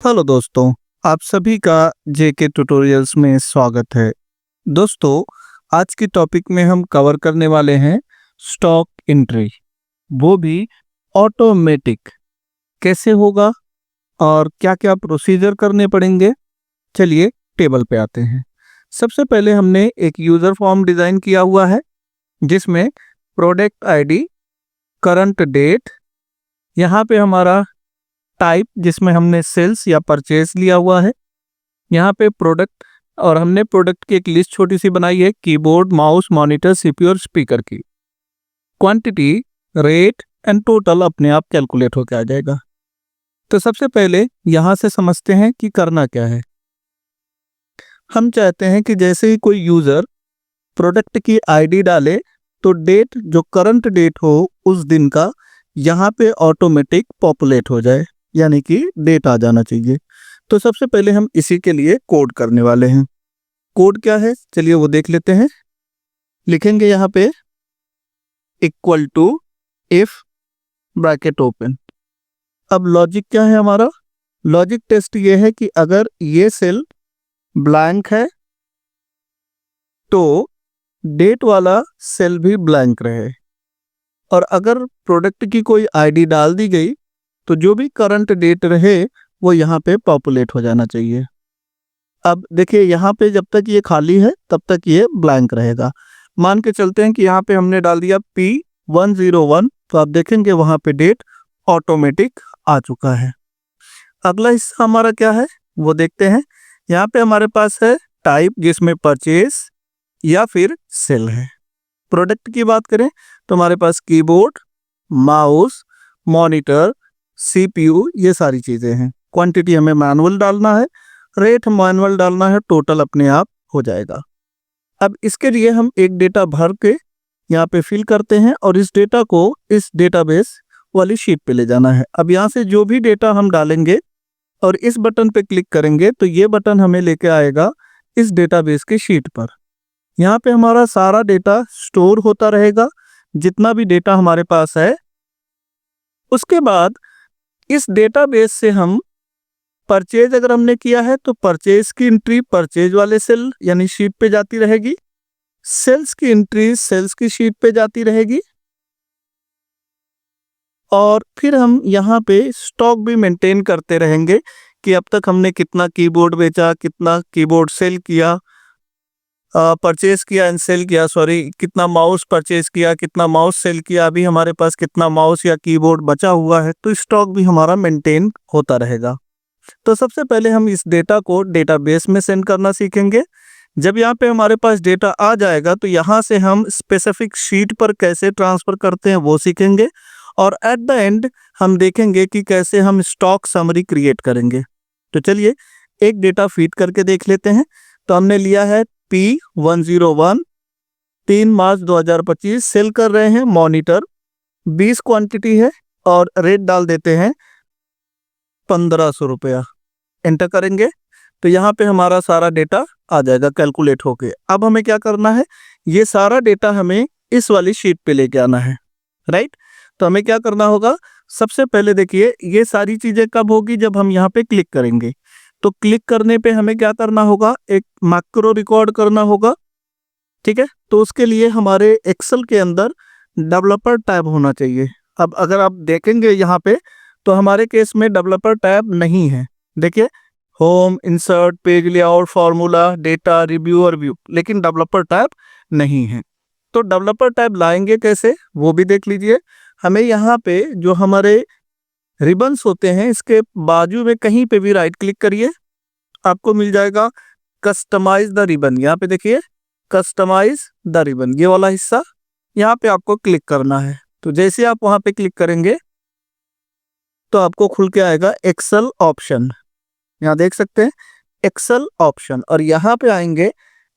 Hello दोस्तों, आप सभी का जेके ट्यूटोरियल्स में स्वागत है। दोस्तों, आज की टॉपिक में हम कवर करने वाले हैं स्टॉक एंट्री, वो भी ऑटोमेटिक। कैसे होगा और क्या-क्या प्रोसीजर करने पड़ेंगे, चलिए टेबल पे आते हैं। सबसे पहले हमने एक यूज़र फॉर्म डिज़ाइन किया हुआ है, जिसमें प्रोडक्ट आईडी, करंट डेट, यहाँ पे हमारा टाइप जिसमें हमने सेल्स या परचेज लिया हुआ है, यहाँ पे प्रोडक्ट और हमने प्रोडक्ट की एक लिस्ट छोटी सी बनाई है, कीबोर्ड, माउस, मॉनिटर, सीपीयू और स्पीकर की। क्वांटिटी, रेट एंड टोटल अपने आप कैलकुलेट होकर आ जाएगा। तो सबसे पहले यहाँ से समझते हैं कि करना क्या है। हम चाहते हैं कि जैसे ही कोई यूज़र प्रोडक्ट की आईडी डाले तो डेट जो करंट डेट हो उस दिन का यहाँ पे ऑटोमेटिक पॉपुलेट हो जाए, यानी कि डेट आ जाना चाहिए। तो सबसे पहले हम इसी के लिए कोड करने वाले हैं। कोड क्या है, चलिए वो देख लेते हैं। लिखेंगे यहाँ पे equal to if bracket open. अब लॉजिक क्या है हमारा? लॉजिक टेस्ट ये है कि अगर ये सेल ब्लैंक है तो डेट वाला सेल भी ब्लैंक रहे, और अगर प्रोडक्ट की कोई आईडी डाल दी गई तो जो भी करंट डेट रहे वो यहाँ पे पॉपुलेट हो जाना चाहिए। अब देखिए यहाँ पे जब तक ये खाली है तब तक ये ब्लैंक रहेगा। मान के चलते हैं कि यहाँ पे हमने डाल दिया P101, तो आप देखेंगे वहाँ पे डेट ऑटोमेटिक आ चुका है। अगला हिस्सा हमारा क्या है वो देखते हैं। यहाँ पे हमारे पास है टाइप, जिसमें परचेज या फिर सेल है। प्रोडक्ट की बात करें तो हमारे पास कीबोर्ड, माउस, मॉनिटर, सीपीयू, ये सारी चीज़ें हैं। क्वांटिटी हमें मैनुअल डालना है, रेट मैनुअल डालना है, टोटल अपने आप हो जाएगा। अब इसके लिए हम एक डेटा भर के यहाँ पे फिल करते हैं और इस डेटा को इस डेटाबेस वाली शीट पे ले जाना है। अब यहाँ से जो भी डेटा हम डालेंगे और इस बटन पे क्लिक करेंगे तो ये बटन हमें लेके आएगा इस डेटाबेस की शीट पर। यहाँ पे हमारा सारा डेटा स्टोर होता रहेगा, जितना भी डेटा हमारे पास है। उसके बाद इस डेटाबेस से हम परचेज अगर हमने किया है तो परचेज की एंट्री परचेज वाले सेल यानी शीट पे जाती रहेगी, सेल्स की एंट्री सेल्स की शीट पे जाती रहेगी, और फिर हम यहाँ पे स्टॉक भी मेंटेन करते रहेंगे कि अब तक हमने कितना कीबोर्ड बेचा, कितना कीबोर्ड सेल किया, परचेज किया एंड सेल किया, सॉरी, कितना माउस परचेज किया, कितना माउस सेल किया, अभी हमारे पास कितना माउस या कीबोर्ड बचा हुआ है। तो स्टॉक भी हमारा मेंटेन होता रहेगा। तो सबसे पहले हम इस डेटा को डेटाबेस में सेंड करना सीखेंगे। जब यहाँ पे हमारे पास डेटा आ जाएगा तो यहाँ से हम स्पेसिफिक शीट पर कैसे ट्रांसफ़र करते हैं वो सीखेंगे, और एट द एंड हम देखेंगे कि कैसे हम स्टॉक समरी क्रिएट करेंगे। तो चलिए एक डेटा फीड करके देख लेते हैं। तो हमने लिया है P101, 3 मार्च 2025, सेल कर रहे हैं मॉनिटर, 20 क्वांटिटी है, और रेट डाल देते हैं 1500 रुपया। एंटर करेंगे तो यहाँ पे हमारा सारा डेटा आ जाएगा कैलकुलेट होके। अब हमें क्या करना है, ये सारा डेटा हमें इस वाली शीट पे लेके आना है, राइट। तो हमें क्या करना होगा, सबसे पहले देखिए ये सारी चीज़ें कब होगी, जब हम यहाँ पे क्लिक करेंगे। तो क्लिक करने पे हमें क्या करना होगा, एक मैक्रो रिकॉर्ड करना होगा, ठीक है। तो उसके लिए हमारे एक्सेल के अंदर डेवलपर टैब होना चाहिए। अब अगर आप देखेंगे यहाँ पे तो हमारे केस में डेवलपर टैब नहीं है। देखिए, home, insert, page layout, formula, data, review और व्यू, लेकिन डेवलपर टैब नहीं है। तो डेवलपर टैब लाएंगे कैसे वो भी देख लीजिए। हमें यहाँ पे जो हमारे रिबन्स होते हैं इसके बाजू में कहीं पे भी राइट क्लिक करिए, आपको मिल जाएगा कस्टमाइज द रिबन। यहाँ पे देखिए कस्टमाइज द रिबन, ये वाला हिस्सा यहाँ पे आपको क्लिक करना है। तो जैसे आप वहाँ पे क्लिक करेंगे तो आपको खुल के आएगा एक्सेल ऑप्शन। यहाँ देख सकते हैं एक्सेल ऑप्शन, और यहाँ पे आएंगे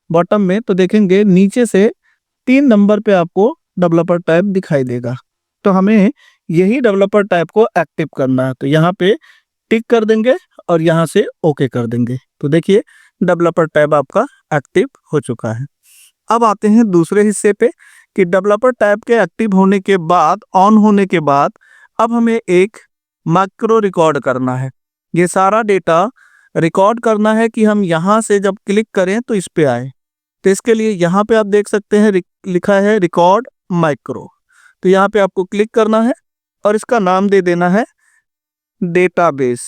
बॉटम में तो देखेंगे नीचे से 3 नंबर पे आपको डेवलपर टैब दिखाई देगा। तो हमें यही डेवलपर टैब को एक्टिव करना है। तो यहाँ पे टिक कर देंगे और यहाँ से ओके कर देंगे। तो देखिए डेवलपर टैब आपका एक्टिव हो चुका है। अब आते हैं दूसरे हिस्से पे कि डेवलपर टैब के एक्टिव होने के बाद, ऑन होने के बाद, अब हमें एक मैक्रो रिकॉर्ड करना है। ये सारा डेटा रिकॉर्ड करना है कि हम यहाँ से जब क्लिक करें तो इस पे आए। तो इसके लिए यहाँ पे आप देख सकते हैं लिखा है रिकॉर्ड माइक्रो। तो यहाँ पे आपको क्लिक करना है और इसका नाम दे देना है डेटाबेस।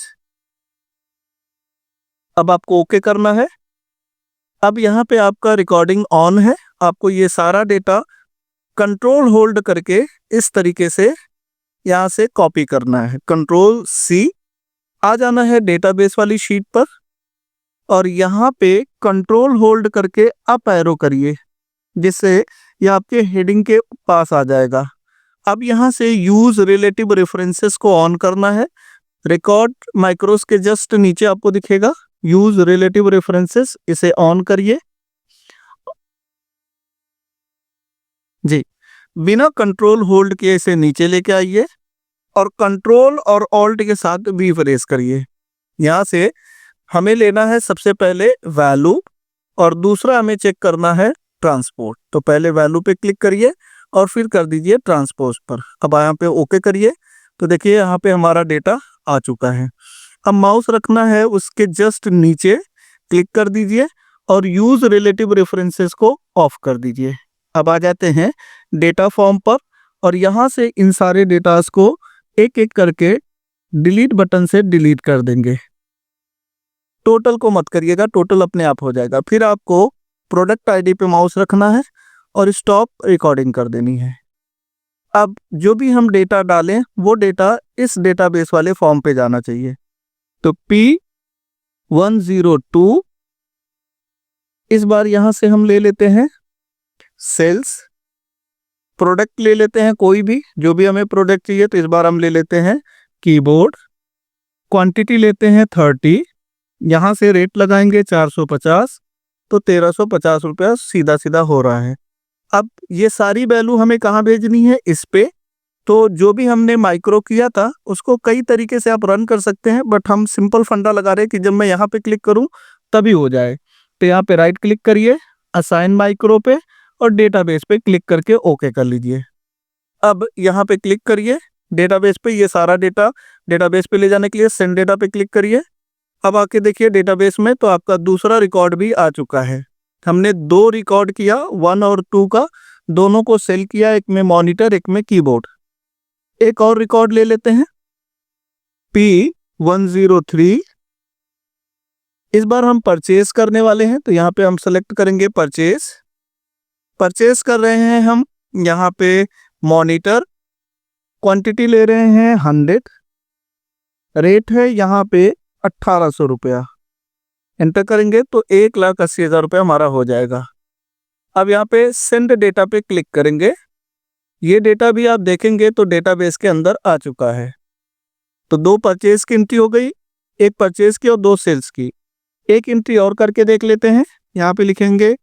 अब आपको ओके करना है। अब यहाँ पे आपका रिकॉर्डिंग ऑन है। आपको ये सारा डेटा कंट्रोल होल्ड करके इस तरीके से यहाँ से कॉपी करना है। कंट्रोल सी, आ जाना है डेटाबेस वाली शीट पर और यहाँ पे कंट्रोल होल्ड करके अप एरो करिए, जिससे ये आपके हेडिंग के पास आ जाएगा। अब यहाँ से यूज रिलेटिव रेफरेंसेस को ऑन करना है। रिकॉर्ड माइक्रोस के जस्ट नीचे आपको दिखेगा यूज रिलेटिव रेफरेंसेस, इसे ऑन करिए जी। बिना कंट्रोल होल्ड किए इसे नीचे लेके आइए और कंट्रोल और ऑल्ट के साथ भी प्रेस करिए। यहाँ से हमें लेना है सबसे पहले वैल्यू और दूसरा हमें चेक करना है ट्रांसपोर्ट। तो पहले वैल्यू पे क्लिक करिए और फिर कर दीजिए ट्रांसपोर्ट पर। अब यहाँ पे ओके करिए तो देखिए यहाँ पे हमारा डेटा आ चुका है। अब माउस रखना है उसके जस्ट नीचे, क्लिक कर दीजिए और यूज रिलेटिव रेफरेंसेस को ऑफ कर दीजिए। अब आ जाते हैं डेटा फॉर्म पर और यहाँ से इन सारे डेटास को एक एक करके डिलीट बटन से डिलीट कर देंगे। टोटल को मत करिएगा, टोटल अपने आप हो जाएगा। फिर आपको प्रोडक्ट आईडी पे माउस रखना है और स्टॉप रिकॉर्डिंग कर देनी है। अब जो भी हम डेटा डालें वो डेटा इस डेटाबेस वाले फॉर्म पे जाना चाहिए। तो P102 इस बार यहां से हम ले लेते हैं सेल्स। प्रोडक्ट ले लेते हैं कोई भी, जो भी हमें प्रोडक्ट चाहिए। तो इस बार हम ले लेते हैं कीबोर्ड। क्वांटिटी लेते हैं 30। यहाँ से रेट लगाएंगे 450, तो 1350 रुपया सीधा सीधा हो रहा है। अब ये सारी वैल्यू हमें कहाँ भेजनी है, इस पे। तो जो भी हमने माइक्रो किया था उसको कई तरीके से आप रन कर सकते हैं, बट हम सिंपल फंडा लगा रहे हैं कि जब मैं यहाँ पे क्लिक करूँ तभी हो जाए। तो यहाँ पे राइट क्लिक करिए असाइन माइक्रो पे और डेटाबेस पे क्लिक करके ओके कर लीजिए। अब यहाँ पे क्लिक करिए डेटाबेस पे, ये सारा डेटा डेटाबेस पे ले जाने के लिए सेंड डेटा पे क्लिक करिए। अब आके देखिए डेटाबेस में तो आपका दूसरा रिकॉर्ड भी आ चुका है। हमने 2 रिकॉर्ड किया, 1 और 2 का, दोनों को सेल किया, एक में मॉनिटर एक में कीबोर्ड। एक और रिकॉर्ड ले लेते हैं P103। इस बार हम परचेज करने वाले हैं, तो यहाँ पे हम सेलेक्ट करेंगे परचेज। परचेज कर रहे हैं हम यहाँ पे मॉनिटर। क्वांटिटी ले रहे हैं 100। रेट है यहाँ पे 1800 रुपया। एंटर करेंगे तो 1,80,000 रुपया हमारा हो जाएगा। अब यहाँ पे सेंड डेटा पे क्लिक करेंगे। ये डेटा भी आप देखेंगे तो डेटाबेस के अंदर आ चुका है। तो 2 परचेज की एंट्री हो गई, एक परचेज की और 2 सेल्स की। एक एंट्री और करके देख लेते हैं। यहाँ पे लिखेंगे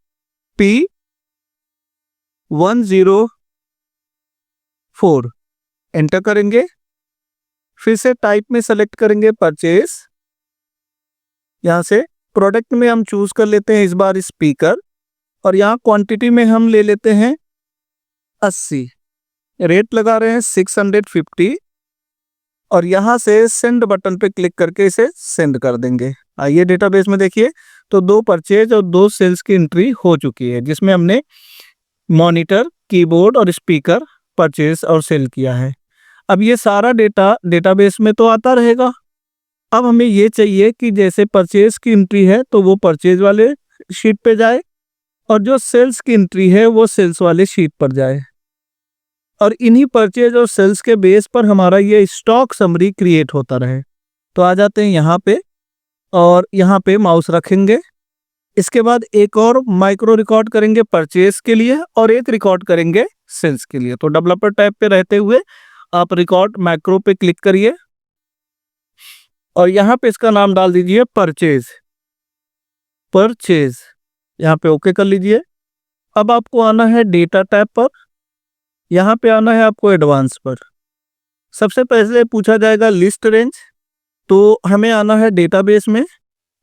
P104, एंटर करेंगे। फिर से टाइप में सेलेक्ट करेंगे परचेज। यहाँ से प्रोडक्ट में हम चूज कर लेते हैं इस बार स्पीकर और यहाँ क्वांटिटी में हम ले लेते हैं 80। रेट लगा रहे हैं 650 और यहाँ से सेंड बटन पे क्लिक करके इसे सेंड कर देंगे। आइए डेटाबेस में देखिए तो 2 परचेज और 2 सेल्स की एंट्री हो चुकी है, जिसमें हमने मॉनिटर, कीबोर्ड और स्पीकर परचेज और सेल किया है। अब ये सारा डेटा डेटाबेस में तो आता रहेगा। अब हमें ये चाहिए कि जैसे परचेज की एंट्री है तो वो परचेज वाले शीट पे जाए और जो सेल्स की एंट्री है वो सेल्स वाले शीट पर जाए। और इन्हीं परचेज और सेल्स के बेस पर हमारा ये स्टॉक समरी क्रिएट होता रहे। तो आ जाते हैं यहाँ पे और यहाँ पे माउस रखेंगे। इसके बाद एक और माइक्रो रिकॉर्ड करेंगे परचेज के लिए और एक रिकॉर्ड करेंगे सेल्स के लिए। तो डेवलपर टैब पे रहते हुए आप रिकॉर्ड माइक्रो पे क्लिक करिए और यहाँ पे इसका नाम डाल दीजिए परचेज। परचेज यहाँ पे ओके कर लीजिए। अब आपको आना है डेटा टैब पर, यहाँ पे आना है आपको एडवांस पर। सबसे पहले पूछा जाएगा लिस्ट रेंज, तो हमें आना है डेटाबेस में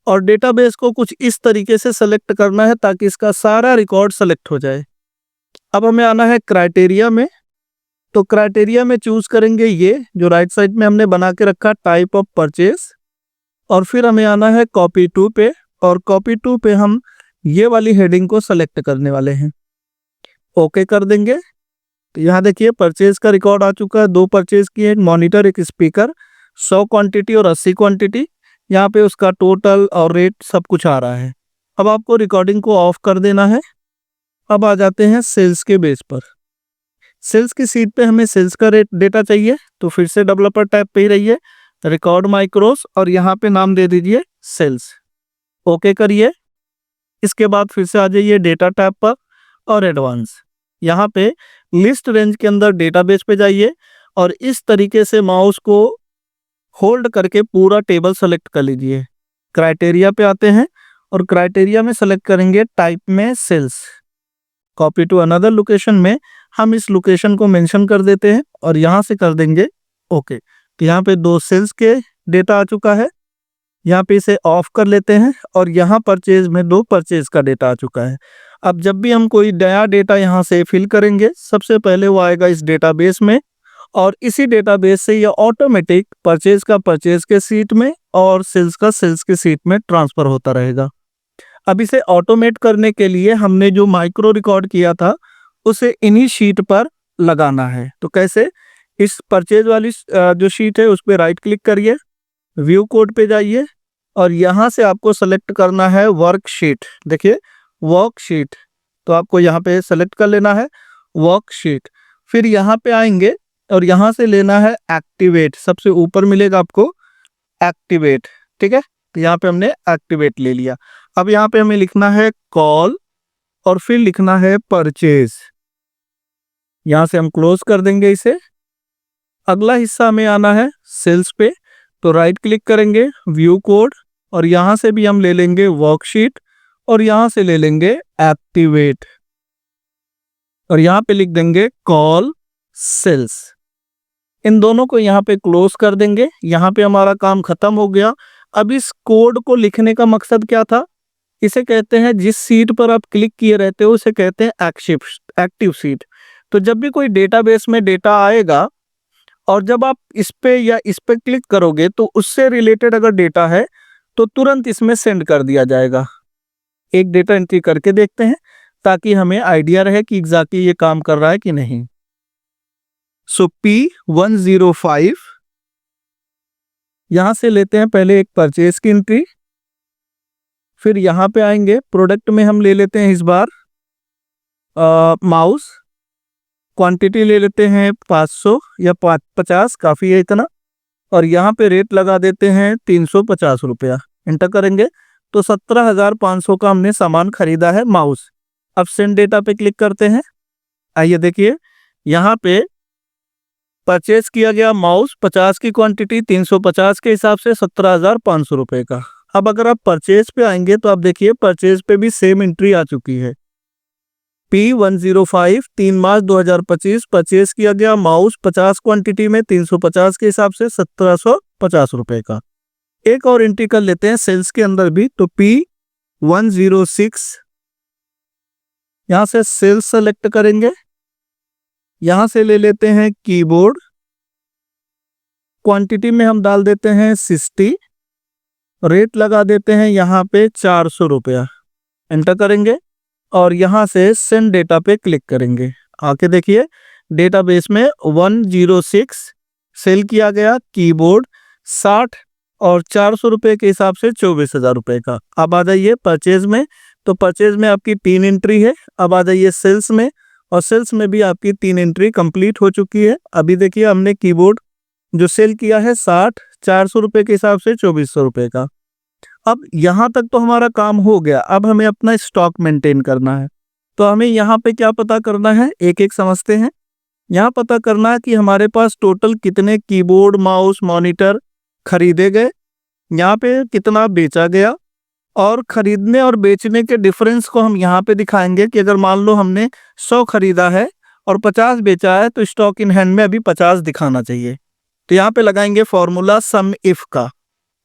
और डेटाबेस को कुछ इस तरीके से सेलेक्ट करना है ताकि इसका सारा रिकॉर्ड सेलेक्ट हो जाए। अब हमें आना है क्राइटेरिया में, तो क्राइटेरिया में चूज करेंगे ये जो राइट साइड में हमने बना के रखा टाइप ऑफ परचेज। और फिर हमें आना है कॉपी टू पे, और कॉपी टू पे हम ये वाली हेडिंग को सेलेक्ट करने वाले हैं। ओके कर देंगे। तो यहाँ देखिए परचेज का रिकॉर्ड आ चुका है, 2 परचेज किए, एक मॉनिटर एक स्पीकर, 100 क्वांटिटी और 80 क्वांटिटी। यहाँ पे उसका टोटल और रेट सब कुछ आ रहा है। अब आपको रिकॉर्डिंग को ऑफ कर देना है। अब आ जाते हैं सेल्स के बेस पर। सेल्स की सीट पे हमें सेल्स का रेट डेटा चाहिए, तो फिर से डेवलपर टैब पे ही रहिए, रिकॉर्ड माइक्रोस, और यहाँ पे नाम दे दीजिए सेल्स। ओके करिए। इसके बाद फिर से आ जाइए डेटा टैब पर और एडवांस। यहाँ पे लिस्ट रेंज के अंदर डेटाबेस पे जाइए और इस तरीके से माउस को होल्ड करके पूरा टेबल सेलेक्ट कर लीजिए। क्राइटेरिया पे आते हैं और क्राइटेरिया में सेलेक्ट करेंगे टाइप में cells. Copy to another location में हम इस लोकेशन को मेंशन कर देते हैं और यहाँ से कर देंगे ओके। तो यहाँ पे 2 सेल्स के डेटा आ चुका है। यहाँ पे इसे ऑफ कर लेते हैं और यहाँ परचेज में 2 परचेज का डेटा आ चुका है। अब जब भी हम कोई नया डेटा यहाँ से फिल करेंगे, सबसे पहले वो आएगा इस डेटाबेस में और इसी डेटाबेस से ये ऑटोमेटिक परचेज का परचेज के सीट में और सेल्स का सेल्स के सीट में ट्रांसफर होता रहेगा। अब इसे ऑटोमेट करने के लिए हमने जो माइक्रो रिकॉर्ड किया था उसे इन्हीं शीट पर लगाना है। तो कैसे? इस परचेज वाली जो शीट है उस पर राइट क्लिक करिए, व्यू कोड पे जाइए और यहाँ से आपको सेलेक्ट करना है वर्कशीट। देखिए वर्कशीट, तो आपको यहाँ पे सेलेक्ट कर लेना है वर्कशीट। फिर यहाँ पे आएंगे और यहाँ से लेना है एक्टिवेट, सबसे ऊपर मिलेगा आपको एक्टिवेट। ठीक है, तो यहाँ पे हमने एक्टिवेट ले लिया। अब यहाँ पे हमें लिखना है कॉल और फिर लिखना है परचेज। यहाँ से हम क्लोज कर देंगे इसे। अगला हिस्सा में आना है सेल्स पे, तो राइट क्लिक करेंगे, व्यू कोड, और यहाँ से भी हम ले लेंगे वर्कशीट और यहाँ से ले लेंगे एक्टिवेट और यहाँ पे लिख देंगे कॉल सेल्स। इन दोनों को यहाँ पे क्लोज कर देंगे। यहाँ पे हमारा काम खत्म हो गया। अब इस कोड को लिखने का मकसद क्या था? इसे कहते हैं, जिस सीट पर आप क्लिक किए रहते हो उसे कहते हैं एक्टिव सीट। तो जब भी कोई डेटाबेस में डेटा आएगा और जब आप इस पे या इस पे क्लिक करोगे तो उससे रिलेटेड अगर डेटा है तो तुरंत इसमें सेंड कर दिया जाएगा। एक डेटा एंट्री करके देखते हैं ताकि हमें आइडिया रहे कि एग्जैक्टली ये काम कर रहा है कि नहीं। सो P105, यहां से लेते हैं पहले एक परचेज की एंट्री, फिर यहाँ पे आएंगे प्रोडक्ट में हम ले लेते हैं इस बार माउस, क्वांटिटी ले लेते हैं 500 या 50, काफ़ी है इतना, और यहाँ पे रेट लगा देते हैं 350 रुपया। एंटर करेंगे तो 17,500 का हमने सामान खरीदा है माउस। अब सेंड डेटा पे क्लिक करते हैं। आइए देखिए यहाँ पे परचेज किया गया माउस 50 की क्वांटिटी 350 के हिसाब से 17,500 रुपये का। अब अगर आप परचेज पे आएंगे तो आप देखिए परचेज पे भी सेम एंट्री आ चुकी है। P105 3 मार्च 2025 परचेज किया गया माउस 50 क्वांटिटी में 350 के हिसाब से 1750 रुपये का। एक और एंट्री कर लेते हैं सेल्स के अंदर भी, तो P106, यहाँ से सेल्स सेलेक्ट करेंगे, यहाँ से ले लेते हैं कीबोर्ड, क्वांटिटी में हम डाल देते हैं 60, रेट लगा देते हैं यहाँ पे 400 रुपया। एंटर करेंगे और यहाँ से सेंड डेटा पे क्लिक करेंगे। आके देखिए डेटाबेस में 106 सेल किया गया, कीबोर्ड 60 और 400 रुपये के हिसाब से 24,000 रुपये का। अब आ जाइए परचेज में, तो परचेज में आपकी 3 एंट्री है। अब आ जाइए सेल्स में, और सेल्स में भी आपकी 3 एंट्री कंप्लीट हो चुकी है। अभी देखिए हमने कीबोर्ड जो सेल किया है 60, 400 रुपये के हिसाब से 2400 रुपये का। अब यहाँ तक तो हमारा काम हो गया। अब हमें अपना स्टॉक मेंटेन करना है, तो हमें यहाँ पे क्या पता करना है, एक एक समझते हैं। यहाँ पता करना है कि हमारे पास टोटल कितने कीबोर्ड माउस मॉनिटर खरीदे गए, यहाँ पे कितना बेचा गया, और खरीदने और बेचने के डिफरेंस को हम यहाँ पे दिखाएंगे कि अगर मान लो हमने 100 खरीदा है और 50 बेचा है तो स्टॉक इन हैंड में अभी 50 दिखाना चाहिए। तो यहाँ पे लगाएंगे फॉर्मूला सम इफ का,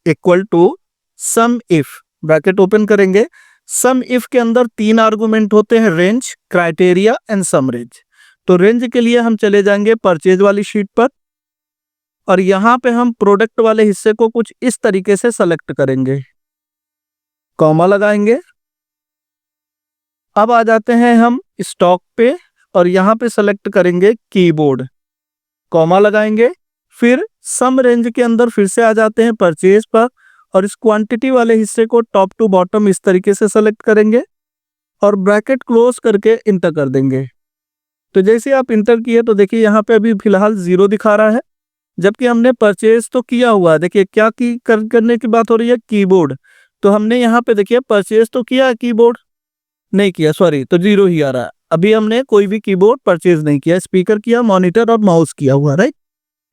equal to sum if, bracket open करेंगे। सम इफ के अंदर 3 आर्गुमेंट होते हैं, range, criteria and sum range. तो रेंज के लिए हम चले जाएंगे परचेज वाली शीट पर, और यहाँ पे हम प्रोडक्ट वाले हिस्से को कुछ इस तरीके से सेलेक्ट करेंगे, कॉमा लगाएंगे। अब आ जाते हैं हम स्टॉक पे और यहाँ पे सेलेक्ट करेंगे कीबोर्ड, कॉमा लगाएंगे। फिर सम रेंज के अंदर फिर से आ जाते हैं परचेज पर और इस क्वांटिटी वाले हिस्से को टॉप टू बॉटम इस तरीके से सेलेक्ट करेंगे और ब्रैकेट क्लोज करके इंटर कर देंगे। तो जैसे आप इंटर किए तो देखिए यहाँ पे अभी फिलहाल 0 दिखा रहा है, जबकि हमने परचेज तो किया हुआ है। देखिए क्या करने की बात हो रही है, कीबोर्ड। तो हमने यहाँ पे देखिए परचेज तो किया है, कीबोर्ड नहीं किया, सॉरी, तो 0 ही आ रहा है। अभी हमने कोई भी कीबोर्ड परचेज नहीं किया, स्पीकर किया, मॉनिटर और माउस किया हुआ, राइट।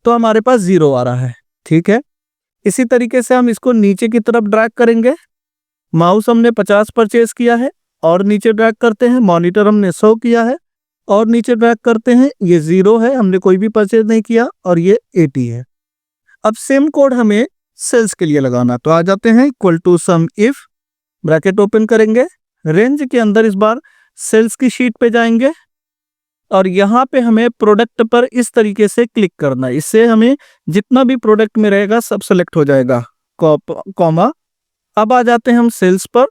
तो हमारे पास 0 आ रहा है, ठीक है। इसी तरीके से हम इसको नीचे की तरफ ड्रैग करेंगे। माउस हमने 50 परचेज किया है और नीचे ड्रैग करते हैं, मॉनिटर हमने 100 किया है और नीचे ड्रैग करते हैं, ये 0 है, हमने कोई भी परचेज नहीं किया और ये 80 है। अब सेम कोड हमें सेल्स के लिए लगाना, तो आ जाते हैं equal to sum if, bracket open करेंगे, रेंज के अंदर इस बार सेल्स की शीट पे जाएंगे और यहाँ पे हमें प्रोडक्ट पर इस तरीके से क्लिक करना है। इससे हमें जितना भी प्रोडक्ट में रहेगा सब सेलेक्ट हो जाएगा, कॉमा। अब आ जाते हैं हम सेल्स पर,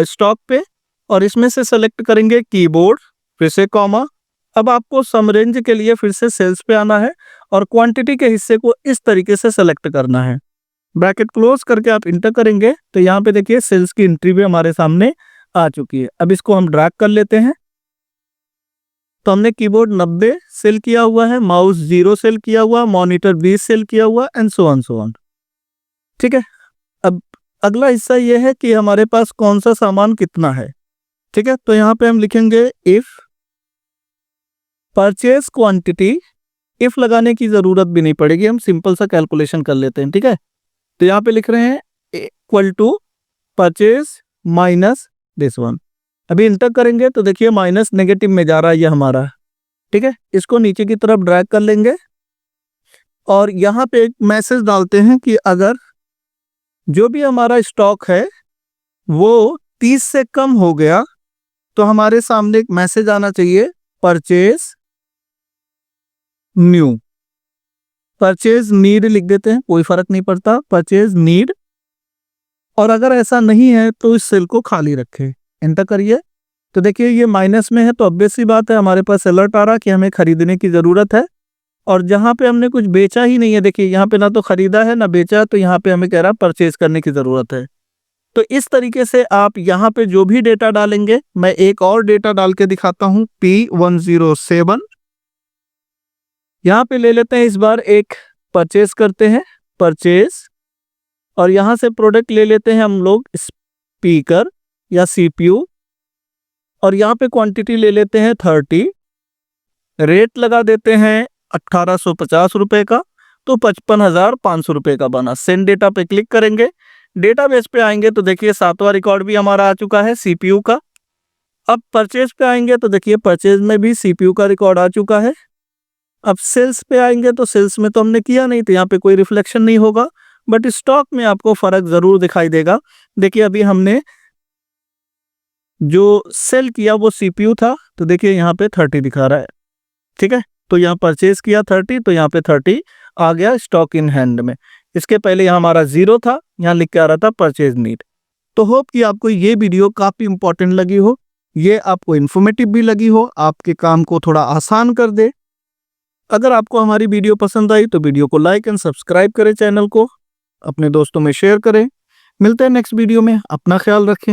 स्टॉक पे, और इसमें से सेलेक्ट करेंगे कीबोर्ड, फिर से कॉमा। अब आपको सम रेंज के लिए फिर से सेल्स पे आना है और क्वांटिटी के हिस्से को इस तरीके से सेलेक्ट करना है। ब्रैकेट क्लोज करके आप इंटर करेंगे तो यहाँ पे देखिए सेल्स की एंट्री भी हमारे सामने आ चुकी है। अब इसको हम ड्रैग कर लेते हैं। तो हमने कीबोर्ड 90 सेल किया हुआ है, माउस 0 सेल किया हुआ, मॉनिटर 20 सेल किया हुआ, एंड सो ऑन। ठीक है। अब अगला हिस्सा यह है कि हमारे पास कौन सा सामान कितना है। ठीक है, तो यहाँ पे हम लिखेंगे इफ परचेज क्वांटिटी, इफ लगाने की जरूरत भी नहीं पड़ेगी, हम सिंपल सा कैलकुलेशन कर लेते हैं। ठीक है, तो यहाँ पे लिख रहे हैं equal to purchase minus this one. अभी इंटर करेंगे तो देखिए माइनस नेगेटिव में जा रहा है ये हमारा। ठीक है, इसको नीचे की तरफ ड्रैग कर लेंगे और यहाँ पे एक मैसेज डालते हैं कि अगर जो भी हमारा स्टॉक है वो 30 से कम हो गया तो हमारे सामने एक मैसेज आना चाहिए, परचेज न्यू। परचेज नीड लिख देते हैं, कोई फर्क नहीं पड़ता, परचेज नीड। और अगर ऐसा नहीं है तो इस सेल को खाली रखें, एंटर करिए। तो देखिए ये माइनस में है तो ऑब्वियस सी बात है हमारे पास अलर्ट आ रहा कि हमें खरीदने की जरूरत है। और जहां पे हमने कुछ बेचा ही नहीं है, देखिए यहाँ पे ना तो खरीदा है ना बेचा, तो यहाँ पे हमें कह रहा परचेज करने की जरूरत है। तो इस तरीके से आप यहाँ पे जो भी डेटा डालेंगे, मैं एक और डेटा डाल के दिखाता हूँ, P107। यहाँ पे ले लेते हैं, इस बार एक परचेज करते हैं, परचेज, और यहाँ से प्रोडक्ट ले लेते हैं हम लोग स्पीकर या CPU, और यहाँ पे क्वांटिटी ले लेते हैं 30, रेट लगा देते हैं 1850 रुपए का, तो 55,500 रुपए का बना। सेंड डेटा पे क्लिक करेंगे, डेटाबेस पे आएंगे तो देखिए 7वां रिकॉर्ड भी हमारा आ चुका है CPU का। अब परचेज पे आएंगे तो देखिए परचेज में भी CPU का रिकॉर्ड आ चुका है। अब सेल्स पे आएंगे तो सेल्स में तो हमने किया नहीं, तो यहाँ पे कोई रिफ्लेक्शन नहीं होगा, बट स्टॉक में आपको फर्क जरूर दिखाई देगा। देखिए अभी हमने जो सेल किया वो CPU था, तो देखिए यहाँ पे 30 दिखा रहा है। ठीक है, तो यहाँ परचेज किया 30, तो यहाँ पे 30 आ गया स्टॉक इन हैंड में। इसके पहले यहाँ हमारा 0 था, यहाँ लिख के आ रहा था परचेज नीड। तो होप कि आपको ये वीडियो काफी इंपॉर्टेंट लगी हो, ये आपको इन्फॉर्मेटिव भी लगी हो, आपके काम को थोड़ा आसान कर दे। अगर आपको हमारी वीडियो पसंद आई तो वीडियो को लाइक एंड सब्सक्राइब करें, चैनल को अपने दोस्तों में शेयर करें। मिलते हैं नेक्स्ट वीडियो में, अपना ख्याल रखें।